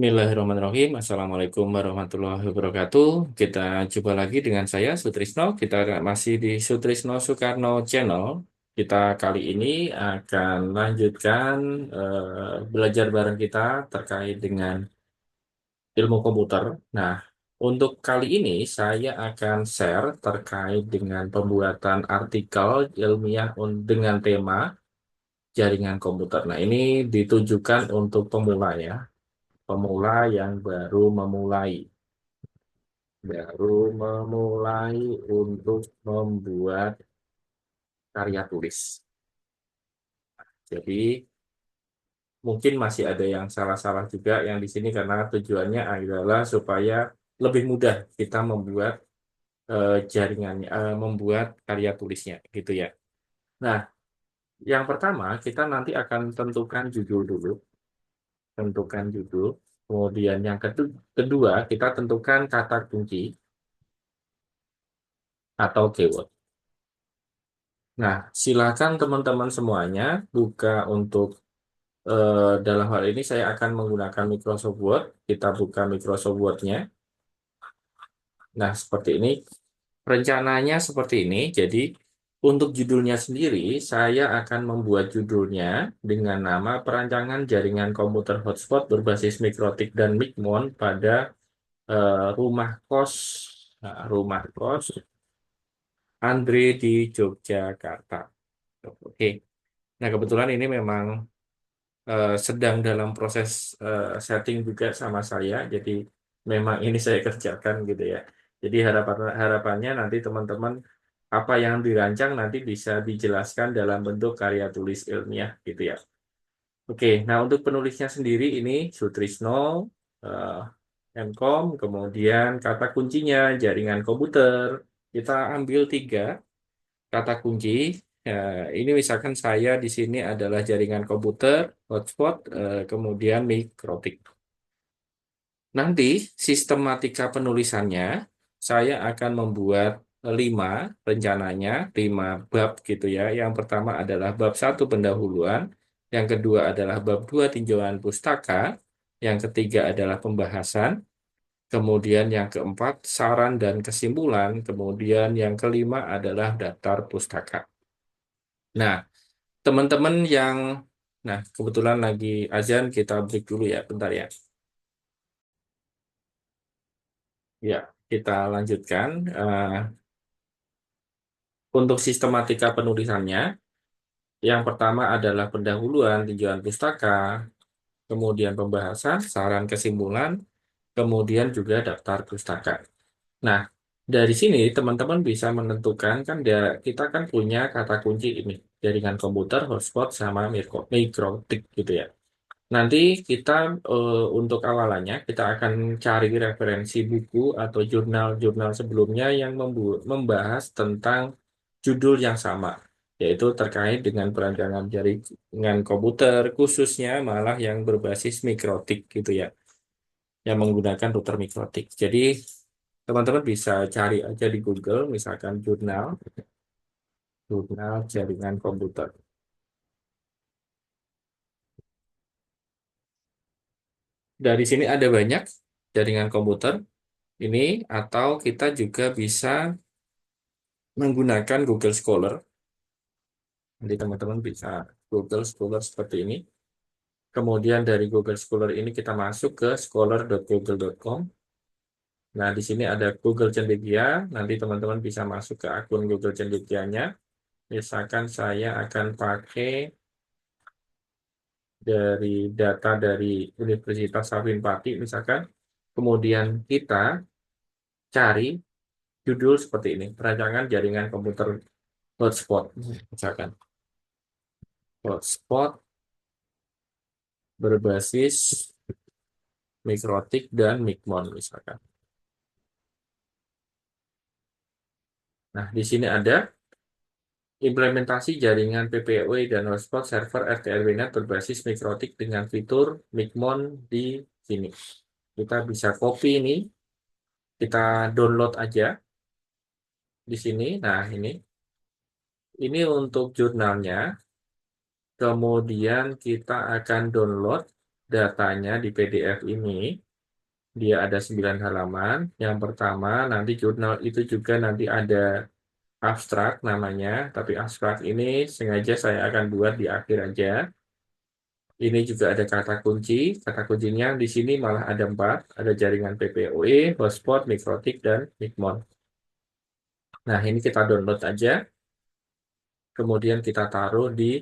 Bismillahirrahmanirrahim. Assalamualaikum warahmatullahi wabarakatuh. Kita jumpa lagi dengan saya Sutrisno. Kita masih di Sutrisno Soekarno Channel. Kita kali ini akan lanjutkan belajar bareng kita terkait dengan ilmu komputer. Nah, untuk kali ini saya akan share terkait dengan pembuatan artikel ilmiah dengan tema jaringan komputer. Nah, ini ditujukan untuk pemula ya, pemula yang baru memulai untuk membuat karya tulis. Jadi mungkin masih ada yang salah-salah juga yang di sini karena tujuannya adalah supaya lebih mudah kita membuat jaringannya, membuat karya tulisnya gitu ya. Nah, yang pertama kita nanti akan tentukan judul dulu, tentukan judul. Kemudian yang kedua kita tentukan kata kunci atau keyword. Nah, silakan teman-teman semuanya buka untuk dalam hal ini saya akan menggunakan Microsoft Word. Kita buka Microsoft Word-nya. Nah, seperti ini. Rencananya seperti ini. Jadi, untuk judulnya sendiri, saya akan membuat judulnya dengan nama Perancangan Jaringan Komputer Hotspot berbasis Mikrotik dan Micmon pada rumah kos, rumah kos Andre di Yogyakarta. Oke. Nah, kebetulan ini memang sedang dalam proses setting juga sama saya, jadi memang ini saya kerjakan gitu ya. Jadi harapannya nanti teman-teman apa yang dirancang nanti bisa dijelaskan dalam bentuk karya tulis ilmiah gitu ya. Oke, nah untuk penulisnya sendiri ini Sutrisno, eh, Mkom, kemudian kata kuncinya jaringan komputer. Kita ambil tiga kata kunci. Ini misalkan saya di sini adalah jaringan komputer, hotspot, kemudian mikrotik. Nanti sistematika penulisannya saya akan membuat lima rencananya, lima bab gitu ya. Yang pertama adalah bab satu pendahuluan, yang kedua adalah bab dua tinjauan pustaka, yang ketiga adalah pembahasan, kemudian yang keempat saran dan kesimpulan, kemudian yang kelima adalah daftar pustaka. Nah, teman-teman yang, nah kebetulan lagi azan, kita break dulu ya, bentar ya. Ya, kita lanjutkan. Untuk sistematika penulisannya, yang pertama adalah pendahuluan, tinjauan pustaka, kemudian pembahasan, saran kesimpulan, kemudian juga daftar pustaka. Nah, dari sini teman-teman bisa menentukan kan kita kan punya kata kunci ini, jaringan komputer, hotspot, sama mikrotik gitu ya. Nanti kita untuk awalannya kita akan cari referensi buku atau jurnal-jurnal sebelumnya yang membahas tentang judul yang sama, yaitu terkait dengan perancangan jaringan komputer, khususnya malah yang berbasis mikrotik gitu ya, yang menggunakan router mikrotik. Jadi teman-teman bisa cari aja di Google, misalkan jurnal jaringan komputer. Dari sini ada banyak jaringan komputer ini, atau kita juga bisa menggunakan Google Scholar. Jadi teman-teman bisa Google Scholar seperti ini. Kemudian dari Google Scholar ini kita masuk ke scholar.google.com. Nah, di sini ada Google Cendekia. Nanti teman-teman bisa masuk ke akun Google Cendekianya. Misalkan saya akan pakai dari data dari Universitas Sapienpati misalkan. Kemudian kita cari judul seperti ini, perancangan jaringan komputer hotspot misalkan. Hotspot berbasis mikrotik dan micmon misalkan. Nah, di sini ada implementasi jaringan PPW dan hotspot server RTRWNet berbasis mikrotik dengan fitur micmon di sini. Kita bisa copy ini, kita download aja di sini. Nah, ini untuk jurnalnya. Kemudian kita akan download datanya di PDF ini. Dia ada 9 halaman. Yang pertama, nanti jurnal itu juga nanti ada abstrak namanya, tapi abstrak ini sengaja saya akan buat di akhir aja. Ini juga ada kata kunci. Kata kuncinya di sini malah ada 4. Ada jaringan PPOE, hotspot, mikrotik, dan Migmon. Nah, ini kita download aja. Kemudian kita taruh di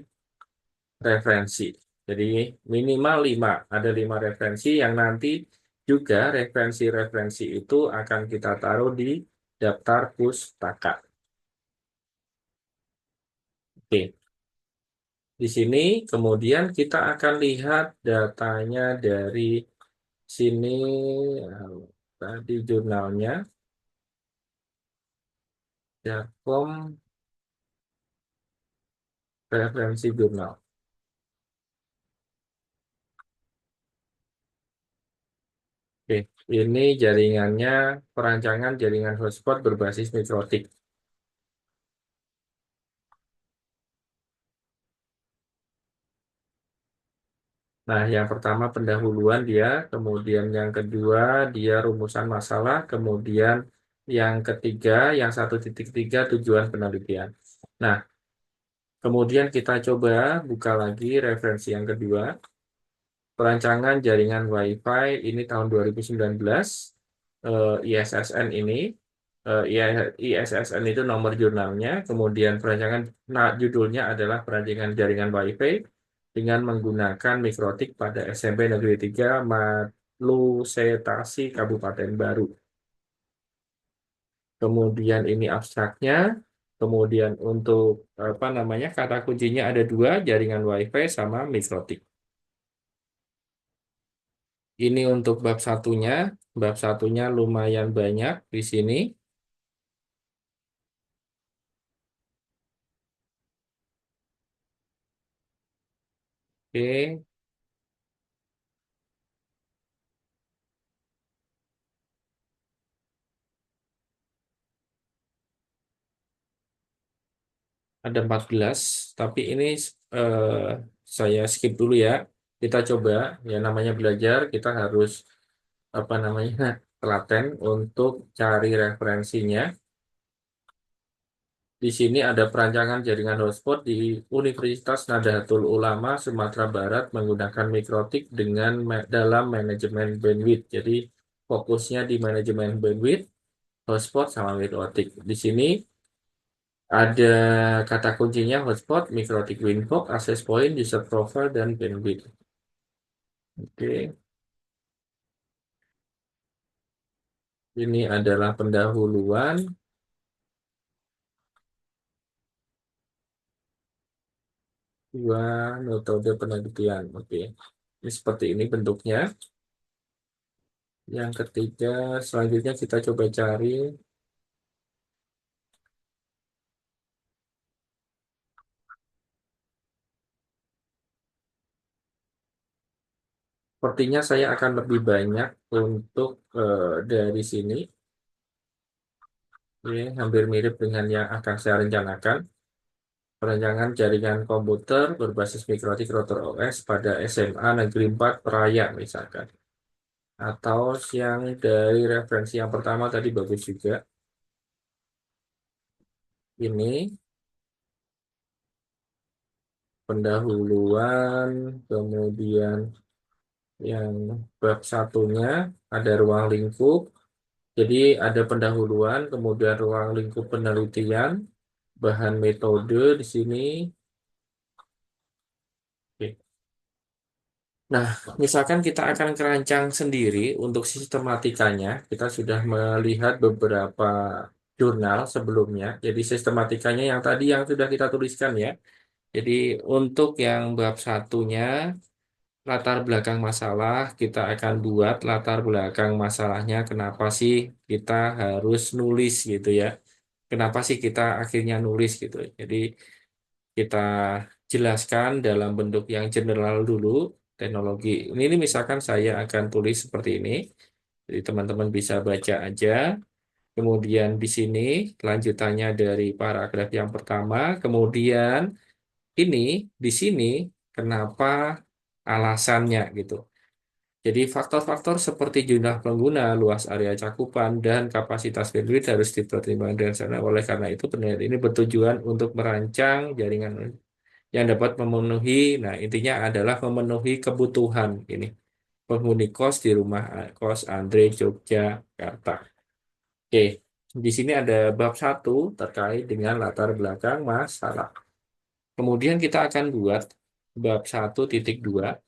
referensi. Jadi minimal 5. Ada 5 referensi yang nanti juga referensi-referensi itu akan kita taruh di daftar pustaka. Oke. Di sini kemudian kita akan lihat datanya dari sini, eh, tadi jurnalnya Jakom referensi jurnal. Oke, ini jaringannya perancangan jaringan hotspot berbasis mikrotik. Nah, yang pertama pendahuluan dia, kemudian yang kedua dia rumusan masalah, kemudian yang ketiga, yang 1.3 tujuan penelitian. Nah, kemudian kita coba buka lagi referensi yang kedua. Perancangan jaringan Wi-Fi ini tahun 2019, ISSN ini, ISSN itu nomor jurnalnya, kemudian perancangan, nah judulnya adalah perancangan jaringan Wi-Fi dengan menggunakan mikrotik pada SMP Negeri 3 Malusetasi Kabupaten Baru. Kemudian ini abstraknya, kemudian untuk apa namanya kata kuncinya ada 2, jaringan Wi-Fi sama mikrotik. Ini untuk bab satunya. Bab satunya lumayan banyak di sini. Oke, ada 14. Tapi ini eh, saya skip dulu ya. Kita coba, ya namanya belajar, kita harus apa namanya telaten untuk cari referensinya. Di sini ada perancangan jaringan hotspot di Universitas Nahdlatul Ulama Sumatera Barat menggunakan mikrotik dengan dalam manajemen bandwidth. Jadi fokusnya di manajemen bandwidth, hotspot sama mikrotik. Di sini ada kata kuncinya hotspot, mikrotik Windbox, access point, user profile, dan bandwidth. Oke, ini adalah pendahuluan. Dua metode penelitian. Oke, ini seperti ini bentuknya. Yang ketiga, selanjutnya kita coba cari. Sepertinya saya akan lebih banyak untuk dari sini. Ini hampir mirip dengan yang akan saya rencanakan. Perancangan jaringan komputer berbasis mikrotik router OS pada SMA Negeri 4 Peraya misalkan. Atau yang dari referensi yang pertama tadi bagus juga. Ini pendahuluan, kemudian yang bab satunya ada ruang lingkup. Jadi ada pendahuluan, kemudian ruang lingkup penelitian, bahan metode di sini. Oke. Nah, misalkan kita akan kerancang sendiri untuk sistematikanya, kita sudah melihat beberapa jurnal sebelumnya. Jadi sistematikanya yang tadi yang sudah kita tuliskan ya. Jadi untuk yang bab satunya, latar belakang masalah, kita akan buat latar belakang masalahnya, kenapa sih kita harus nulis gitu ya. Kenapa sih kita akhirnya nulis gitu. Jadi kita jelaskan dalam bentuk yang general dulu teknologi. Ini misalkan saya akan tulis seperti ini. Jadi teman-teman bisa baca aja. Kemudian di sini lanjutannya dari paragraf yang pertama. Kemudian ini di sini kenapa alasannya gitu. Jadi faktor-faktor seperti jumlah pengguna, luas area cakupan, dan kapasitas bandwidth harus dipertimbangkan dengan sana. Oleh karena itu, penelitian ini bertujuan untuk merancang jaringan yang dapat memenuhi, nah intinya adalah memenuhi kebutuhan ini penghuni kos di rumah kos Andre Yogyakarta. Oke, di sini ada bab satu terkait dengan latar belakang masalah. Kemudian kita akan buat bab 1.2.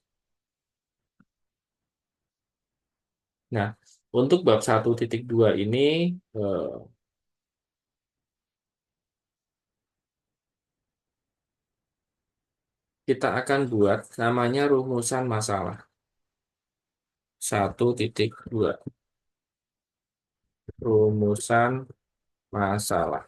Nah, untuk bab 1.2 ini eh, kita akan buat namanya rumusan masalah. 1.2 rumusan masalah.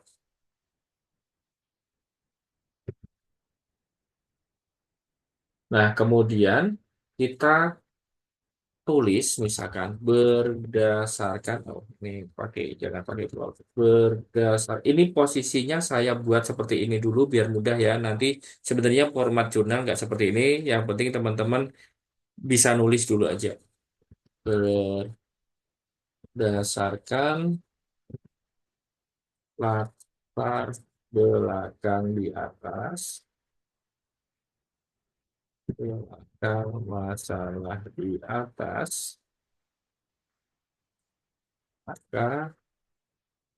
Nah, kemudian kita tulis misalkan berdasarkan ini pakai jangan pakai float. Berdasar ini posisinya saya buat seperti ini dulu biar mudah ya. Nanti sebenarnya format jurnal nggak seperti ini. Yang penting teman-teman bisa nulis dulu aja. Berdasarkan latar belakang di atas, belakang masalah di atas, maka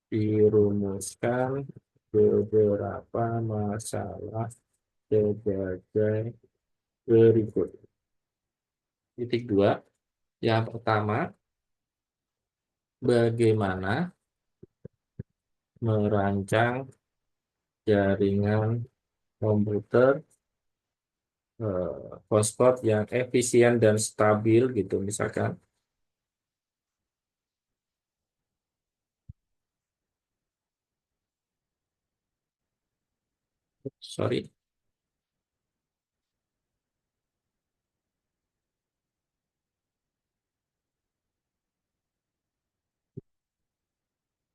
dirumuskan beberapa masalah sebagai berikut. Titik dua, yang pertama, bagaimana merancang jaringan komputer hotspot yang efisien dan stabil gitu misalkan. Sorry.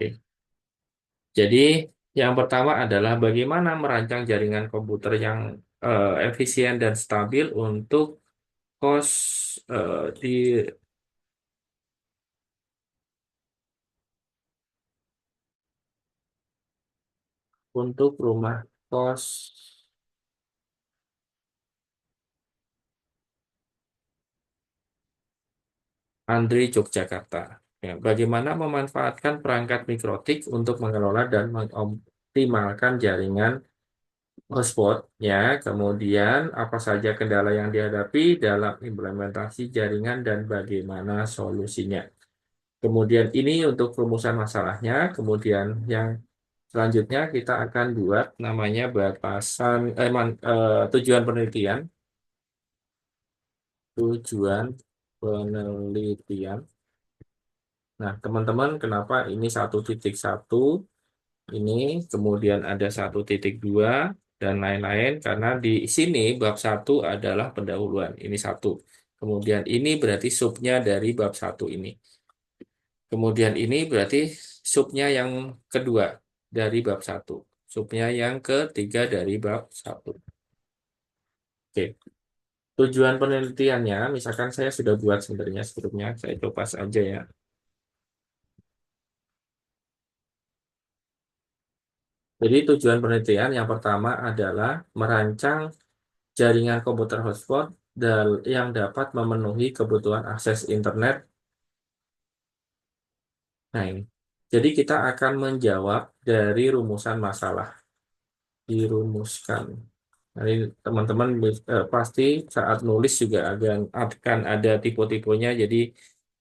Oke. Jadi yang pertama adalah bagaimana merancang jaringan komputer yang efisien dan stabil untuk kos di untuk rumah kos Andri Yogyakarta. Ya, bagaimana memanfaatkan perangkat mikrotik untuk mengelola dan mengoptimalkan jaringan hotspot, ya. Kemudian apa saja kendala yang dihadapi dalam implementasi jaringan dan bagaimana solusinya. Kemudian ini untuk rumusan masalahnya. Kemudian yang selanjutnya kita akan buat namanya batasan tujuan penelitian. Tujuan penelitian. Nah, teman-teman, kenapa ini 1.1 ini kemudian ada 1.2 dan lain-lain? Karena di sini bab satu adalah pendahuluan. Ini satu. Kemudian ini berarti subnya dari bab satu ini. Kemudian ini berarti subnya yang kedua dari bab satu. Subnya yang ketiga dari bab satu. Oke. Tujuan penelitiannya, misalkan saya sudah buat sebenarnya sebelumnya, saya coba saja ya. Jadi tujuan penelitian yang pertama adalah merancang jaringan komputer hotspot yang dapat memenuhi kebutuhan akses internet. Nah ini. Jadi kita akan menjawab dari rumusan masalah. Dirumuskan. Jadi teman-teman pasti saat nulis juga akan ada tipe-tipenya. Jadi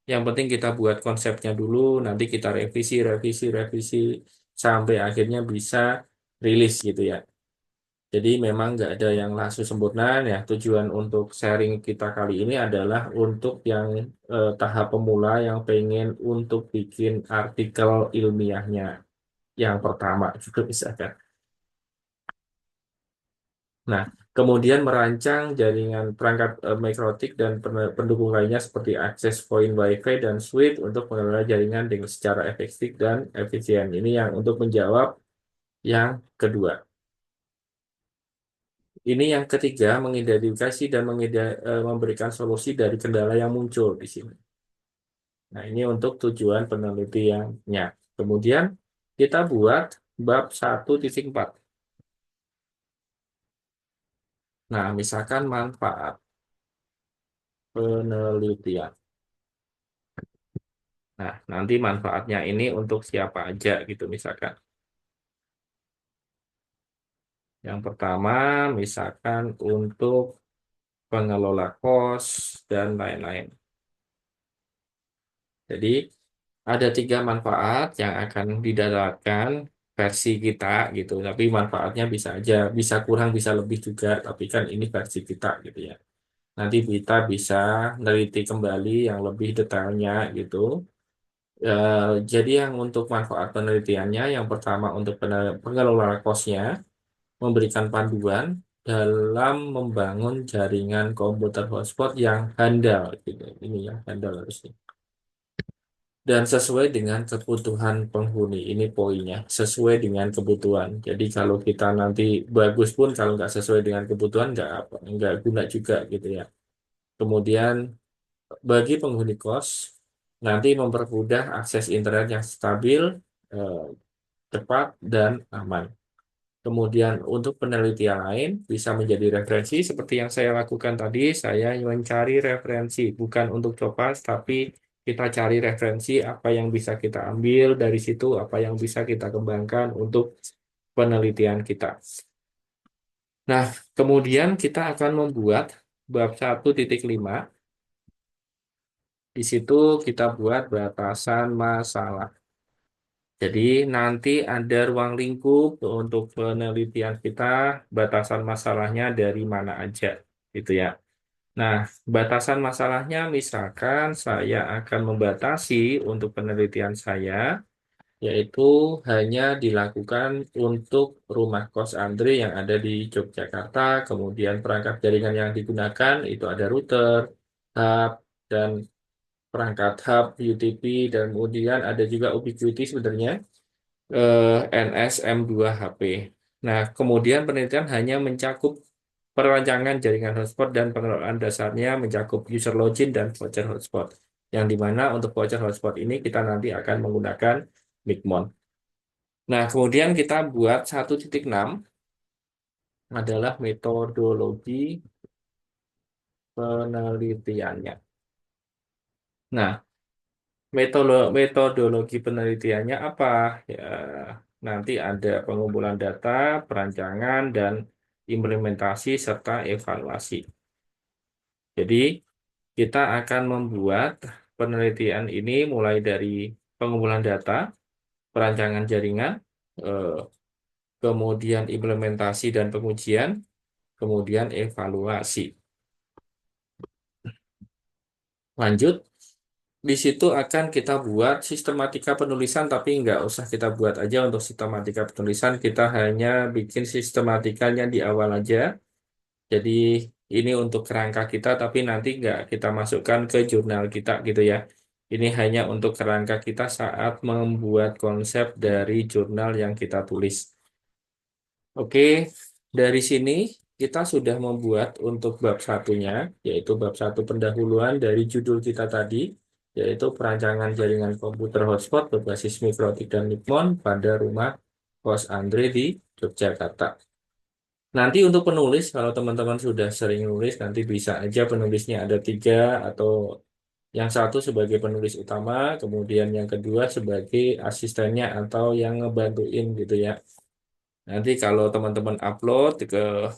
yang penting kita buat konsepnya dulu, nanti kita revisi, revisi, revisi sampai akhirnya bisa rilis gitu ya. Jadi memang nggak ada yang langsung sempurna ya. Tujuan untuk sharing kita kali ini adalah untuk yang tahap pemula yang pengen untuk bikin artikel ilmiahnya yang pertama juga misalkan. Nah, kemudian merancang jaringan perangkat mikrotik dan pendukung lainnya seperti akses point WiFi dan switch untuk mengelola jaringan dengan secara efektif dan efisien. Ini yang untuk menjawab yang kedua. Ini yang ketiga, mengidentifikasi dan memberikan solusi dari kendala yang muncul di sini. Nah, ini untuk tujuan penelitiannya. Kemudian kita buat bab 1.4. Nah, misalkan manfaat penelitian. Nah, nanti manfaatnya ini untuk siapa aja gitu misalkan. Yang pertama, misalkan untuk pengelola kos dan lain-lain. Jadi, ada tiga manfaat yang akan didapatkan versi kita gitu. Tapi manfaatnya bisa aja, bisa kurang, bisa lebih juga. Tapi kan ini versi kita gitu ya. Nanti kita bisa neliti kembali yang lebih detailnya gitu. Jadi yang untuk manfaat penelitiannya, yang pertama untuk pengelola kosnya, memberikan panduan dalam membangun jaringan komputer hotspot yang handal gitu. Ini yang handal harusnya. Dan sesuai dengan kebutuhan penghuni. Ini poinnya, sesuai dengan kebutuhan. Jadi kalau kita nanti bagus pun kalau nggak sesuai dengan kebutuhan nggak apa, nggak guna juga gitu ya. Kemudian bagi penghuni kos nanti mempermudah akses internet yang stabil, eh, cepat dan aman. Kemudian untuk penelitian lain bisa menjadi referensi seperti yang saya lakukan tadi, saya mencari referensi bukan untuk coba, tapi kita cari referensi apa yang bisa kita ambil dari situ, apa yang bisa kita kembangkan untuk penelitian kita. Nah, kemudian kita akan membuat bab 1.5. Di situ kita buat batasan masalah. Jadi nanti ada ruang lingkup untuk penelitian kita, batasan masalahnya dari mana aja, gitu ya. Nah, batasan masalahnya misalkan saya akan membatasi untuk penelitian saya, yaitu hanya dilakukan untuk rumah kos Andre yang ada di Yogyakarta, kemudian perangkat jaringan yang digunakan itu ada router, hub, dan perangkat hub, UTP, dan kemudian ada juga Ubiquiti sebenarnya NSM2HP. Nah, kemudian penelitian hanya mencakup perancangan jaringan hotspot dan pengelolaan dasarnya mencakup user login dan voucher hotspot. Yang dimana untuk voucher hotspot ini kita nanti akan menggunakan Migmon. Nah, kemudian kita buat 1.6 adalah metodologi penelitiannya. Nah, metodologi penelitiannya apa? Ya, nanti ada pengumpulan data, perancangan, dan implementasi serta evaluasi. Jadi, kita akan membuat penelitian ini mulai dari pengumpulan data, perancangan jaringan, eh, kemudian implementasi dan pengujian, kemudian evaluasi. Lanjut, di situ akan kita buat sistematika penulisan, tapi nggak usah kita buat aja untuk sistematika penulisan. Kita hanya bikin sistematikanya di awal aja. Jadi ini untuk kerangka kita, tapi nanti nggak kita masukkan ke jurnal kita gitu ya. Ini hanya untuk kerangka kita saat membuat konsep dari jurnal yang kita tulis. Oke, dari sini kita sudah membuat untuk bab satunya, yaitu bab satu pendahuluan dari judul kita tadi, yaitu perancangan jaringan komputer hotspot berbasis mikrotik dan Nippon pada rumah kos Andre di Yogyakarta. Nanti untuk penulis, kalau teman-teman sudah sering nulis, nanti bisa aja penulisnya ada tiga, atau yang satu sebagai penulis utama, kemudian yang kedua sebagai asistennya atau yang ngebantuin gitu ya. Nanti kalau teman-teman upload ke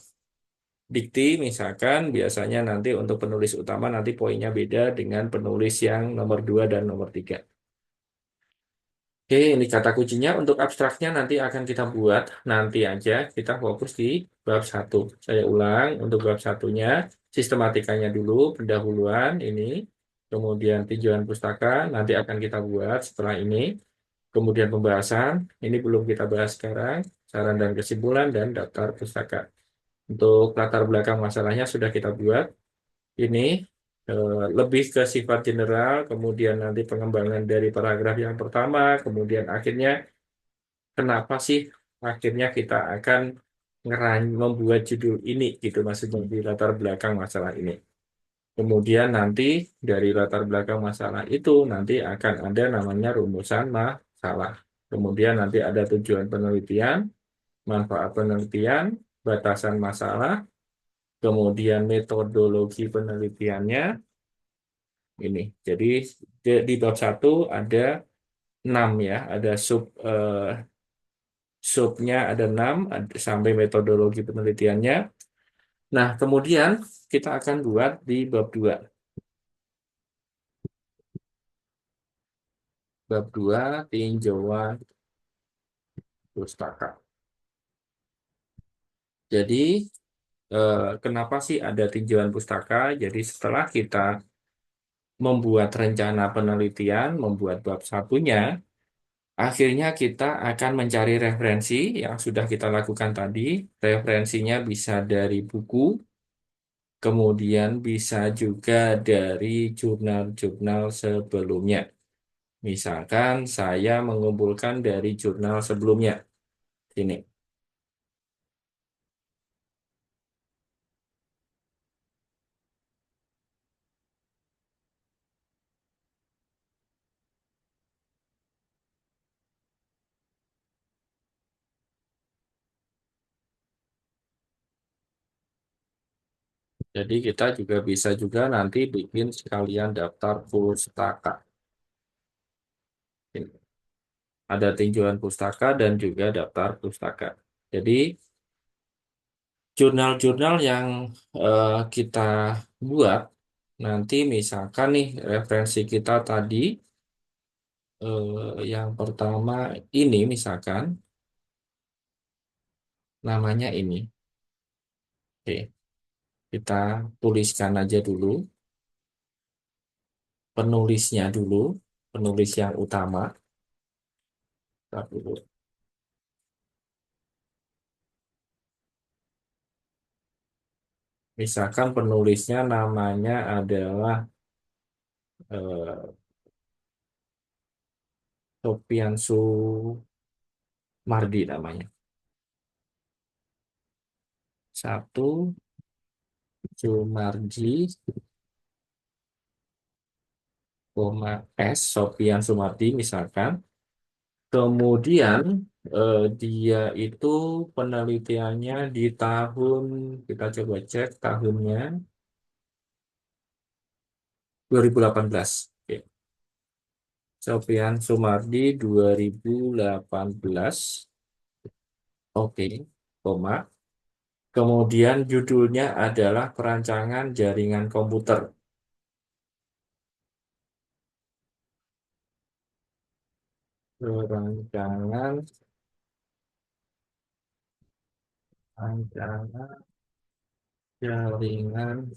Dikti misalkan, biasanya nanti untuk penulis utama nanti poinnya beda dengan penulis yang nomor 2 dan nomor 3. Oke, ini kata kuncinya. Untuk abstraknya nanti akan kita buat nanti aja. Kita fokus di bab satu. Saya ulang untuk bab satunya. Sistematikanya dulu, pendahuluan ini. Kemudian tinjauan pustaka nanti akan kita buat setelah ini. Kemudian pembahasan, ini belum kita bahas sekarang. Saran dan kesimpulan dan daftar pustaka. Untuk latar belakang masalahnya sudah kita buat. Ini lebih ke sifat general, kemudian nanti pengembangan dari paragraf yang pertama, kemudian akhirnya kenapa sih akhirnya kita akan membuat judul ini gitu maksudnya di latar belakang masalah ini. Kemudian nanti dari latar belakang masalah itu nanti akan ada namanya rumusan masalah. Kemudian nanti ada tujuan penelitian, manfaat penelitian, batasan masalah, kemudian metodologi penelitiannya ini. Jadi di bab satu ada 6 ya, ada subnya ada 6 sampai metodologi penelitiannya. Nah, kemudian kita akan buat di bab 2. Bab 2 tinjauan pustaka. Jadi, kenapa sih ada tinjauan pustaka? Jadi, setelah kita membuat rencana penelitian, membuat bab satunya, akhirnya kita akan mencari referensi yang sudah kita lakukan tadi. Referensinya bisa dari buku, kemudian bisa juga dari jurnal-jurnal sebelumnya. Misalkan saya mengumpulkan dari jurnal sebelumnya. Ini. Jadi kita juga bisa juga nanti bikin sekalian daftar pustaka. Ini. Ada tinjauan pustaka dan juga daftar pustaka. Jadi jurnal-jurnal yang kita buat nanti misalkan nih referensi kita tadi yang pertama ini misalkan namanya ini. Oke, kita tuliskan aja dulu penulisnya dulu, penulis yang utama. Tar dulu. Misalkan penulisnya namanya adalah eh, Sopiansu Mardi namanya. Satu Sumarji, koma S Sopian Sumardi misalkan. Kemudian dia itu penelitiannya di tahun kita coba cek tahunnya 2018. Oke. Sopian Sumardi 2018. Oke, koma. Kemudian judulnya adalah perancangan jaringan komputer. Perancangan rancangan jaringan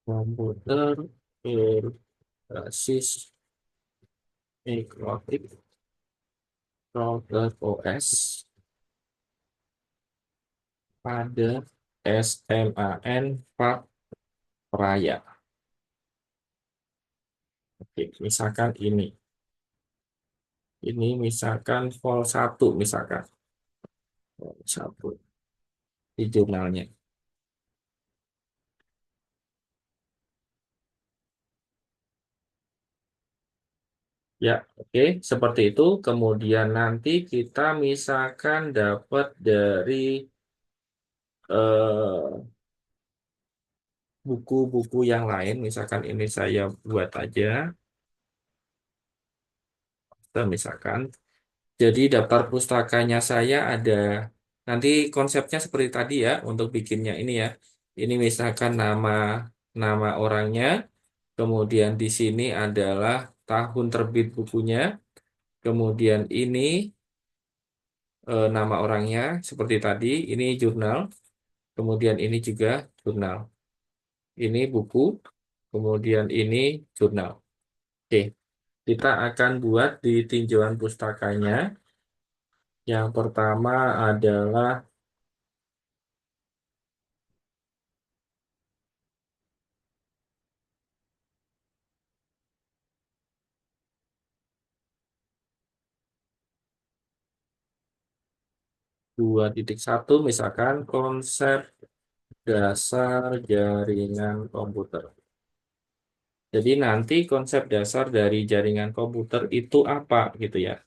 komputer berbasis mikrotik router OS pada SMAN 4 Raya. Oke, misalkan ini. Ini misalkan vol 1 misalkan. Vol 1 di jurnalnya. Ya, oke, seperti itu. Kemudian nanti kita misalkan dapat dari eh, buku-buku yang lain, misalkan ini saya buat aja, misalkan. Jadi daftar pustakanya saya ada, nanti konsepnya seperti tadi ya, untuk bikinnya ini ya. Ini misalkan nama nama orangnya, kemudian di sini adalah tahun terbit bukunya, kemudian ini nama orangnya seperti tadi, ini jurnal, kemudian ini juga jurnal. Ini buku, kemudian ini jurnal. Oke, kita akan buat di tinjauan pustakanya. Yang pertama adalah 2.1 misalkan konsep dasar jaringan komputer. Jadi nanti konsep dasar dari jaringan komputer itu apa gitu ya.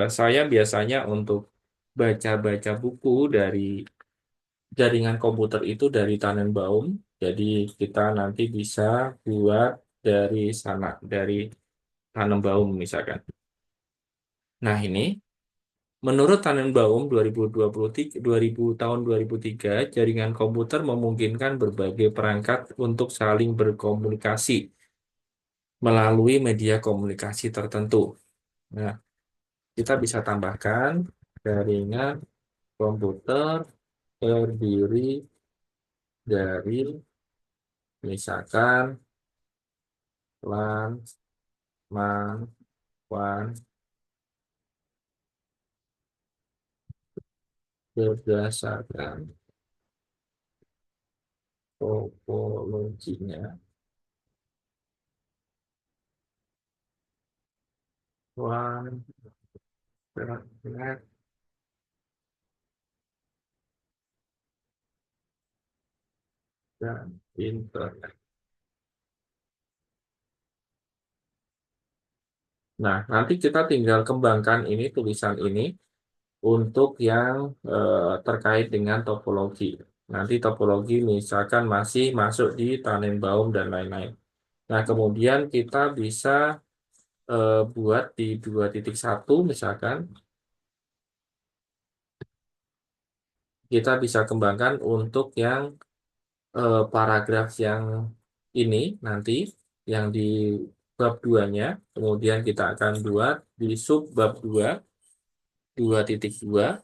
Saya biasanya untuk baca-baca buku dari jaringan komputer itu dari Tannenbaum. Jadi kita nanti bisa buat dari sana, dari Tannenbaum misalkan. Nah ini, menurut Tannenbaum 2023, 2000 tahun 2003, jaringan komputer memungkinkan berbagai perangkat untuk saling berkomunikasi melalui media komunikasi tertentu. Nah, kita bisa tambahkan jaringan komputer terdiri dari misalkan LAN, MAN, WAN berdasarkan topologinya. WAN, Ethernet, dan Internet. Nah, nanti kita tinggal kembangkan ini tulisan ini untuk yang terkait dengan topologi. Nanti topologi misalkan masih masuk di Tannenbaum dan lain-lain. Nah, kemudian kita bisa buat di 2.1 misalkan, kita bisa kembangkan untuk yang paragraf yang ini nanti, yang di bab 2-nya. Kemudian kita akan buat di sub bab 2, 2.2,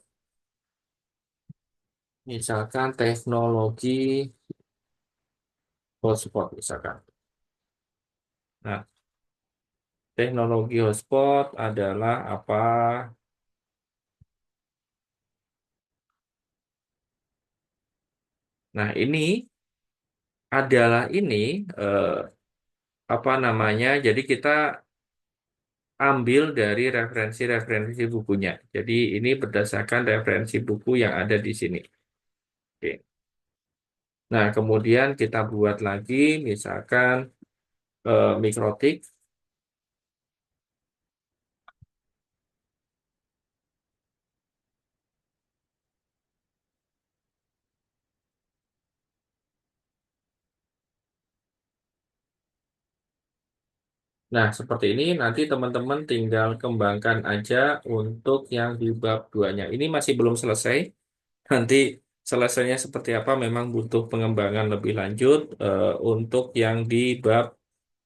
misalkan teknologi hotspot misalkan. Nah, teknologi hotspot adalah apa? Nah, ini adalah ini eh, apa namanya? Jadi kita ambil dari referensi-referensi bukunya. Jadi ini berdasarkan referensi buku yang ada di sini. Oke. Nah, kemudian kita buat lagi misalkan mikrotik. Nah, seperti ini nanti teman-teman tinggal kembangkan aja untuk yang di bab 2-nya. Ini masih belum selesai. Nanti selesainya seperti apa memang butuh pengembangan lebih lanjut untuk yang di bab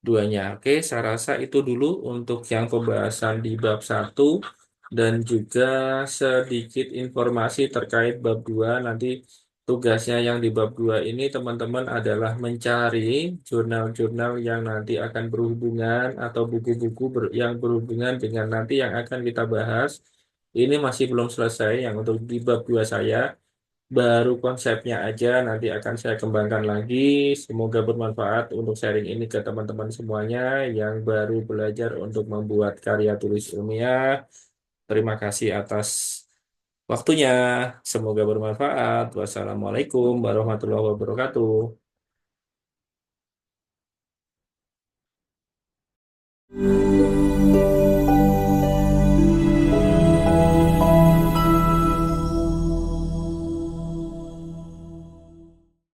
2-nya. Oke, saya rasa itu dulu untuk yang pembahasan di bab 1 dan juga sedikit informasi terkait bab 2. Nanti tugasnya yang di bab 2 ini teman-teman adalah mencari jurnal-jurnal yang nanti akan berhubungan atau buku-buku yang berhubungan dengan nanti yang akan kita bahas. Ini masih belum selesai yang untuk di bab 2 saya. Baru konsepnya aja nanti akan saya kembangkan lagi. Semoga bermanfaat untuk sharing ini ke teman-teman semuanya yang baru belajar untuk membuat karya tulis ilmiah. Terima kasih atas waktunya. Semoga bermanfaat. Wassalamualaikum warahmatullahi wabarakatuh.